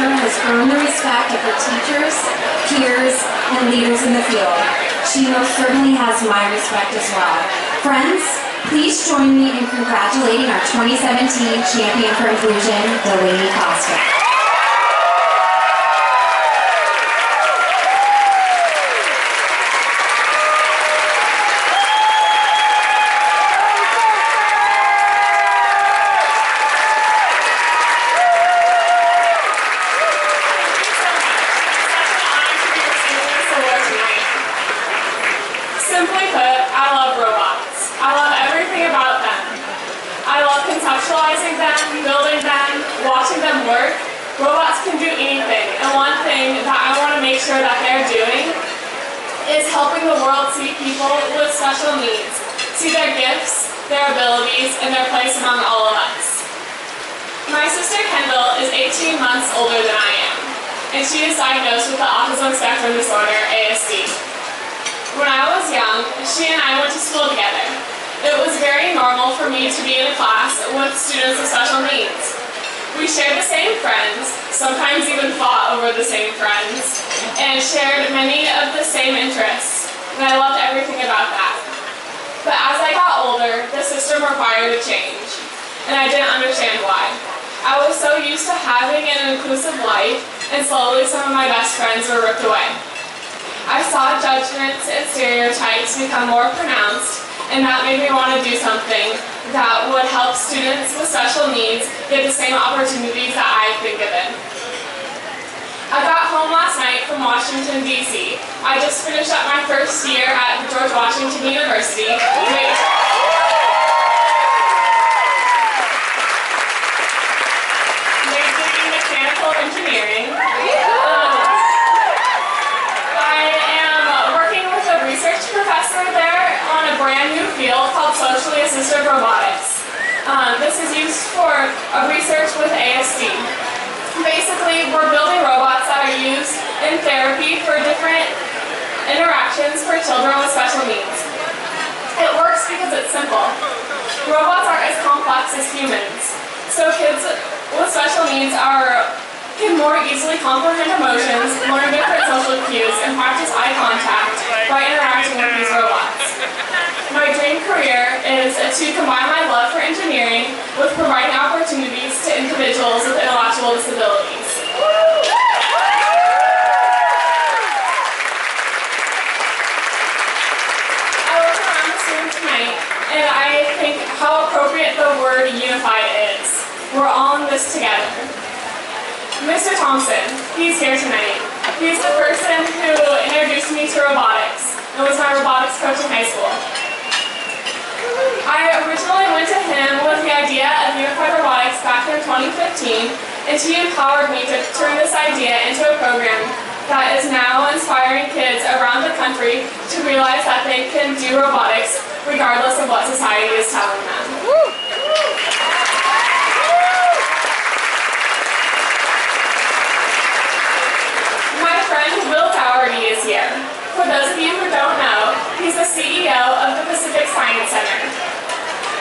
sister has earned the respect of her teachers, peers, and leaders in the field. She most certainly has my respect as well. Friends, please join me in congratulating our 2017 Champion for Inclusion, Delaney Foster. Simply put, I love robots. I love everything about them. I love conceptualizing them, building them, watching them work. Robots can do anything, and one thing that I want to make sure that they're doing is helping the world see people with special needs, see their gifts, their abilities, and their place among all of us. My sister Kendall is 18 months older than I am, and she is diagnosed with the autism spectrum disorder, ASD. When I was young, she and I went to school together. It was very normal for me to be in a class with students with special needs. We shared the same friends, sometimes even fought over the same friends, and shared many of the same interests, and I loved everything about that. But as I got older, the system required a change, and I didn't understand why. I was so used to having an inclusive life, and slowly some of my best friends were ripped away. I saw judgments and stereotypes become more pronounced, and that made me want to do something that would help students with special needs get the same opportunities that I've been given. I got home last night from Washington, D.C. I just finished up my first year at George Washington University, majoring in mechanical engineering. Professor there on a brand new field called socially assisted robotics. This is used for research with ASD. Basically, we're building robots that are used in therapy for different interactions for children with special needs. It works because it's simple. Robots aren't as complex as humans, so kids with special needs can more easily comprehend emotions, learn different social cues, and practice eye contact by interacting with these robots. My dream career is to combine my love for engineering with providing opportunities to individuals with intellectual disabilities. I look around this room tonight, and I think how appropriate the word unified is. We're all in this together. Mr. Thompson, he's here tonight. He's the person who introduced me to robotics and was my robotics coach in high school. I originally went to him with the idea of unified robotics back in 2015, and he empowered me to turn this idea into a program that is now inspiring kids around the country to realize that they can do robotics regardless of what society is telling them. Is here. For those of you who don't know, he's the CEO of the Pacific Science Center.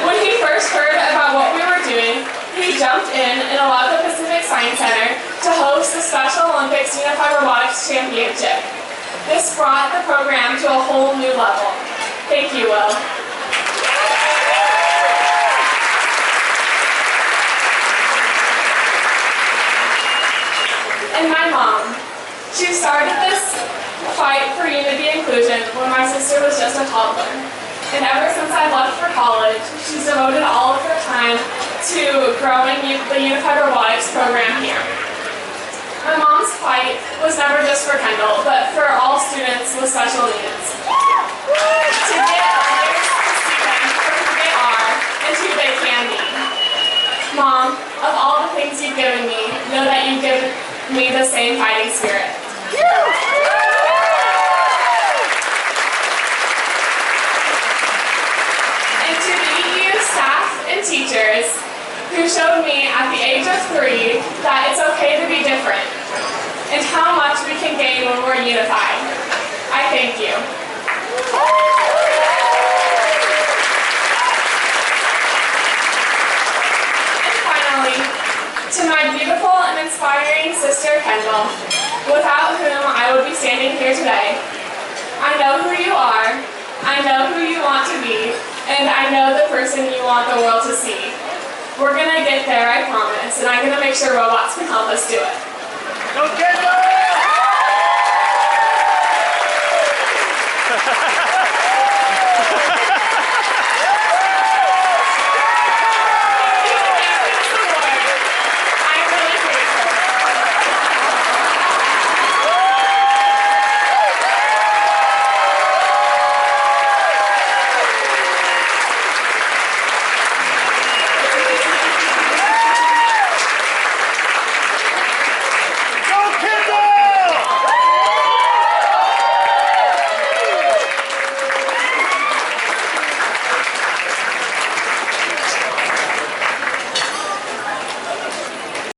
When he first heard about what we were doing, he jumped in and allowed the Pacific Science Center to host the Special Olympics Unified Robotics Championship. This brought the program to a whole new level. Thank you, Will. And my mom. She started this fight for unity and inclusion when my sister was just a toddler. And ever since I left for college, she's devoted all of her time to growing the Unified Robotics program here. My mom's fight was never just for Kendall, but for all students with special needs. To get others to see them for who they are and who they can be. Mom, of all the things you've given me, know that you've given me the same fighting spirit. And to the EEU staff and teachers who showed me at the age of 3 that it's okay to be different and how much we can gain when we're unified. I thank you. And finally, to my beautiful and inspiring inspiring sister Kendall, without whom I would be standing here today. I know who you are, I know who you want to be, and I know the person you want the world to see. We're gonna get there, I promise, and I'm gonna make sure robots can help us do it. Go Kendall!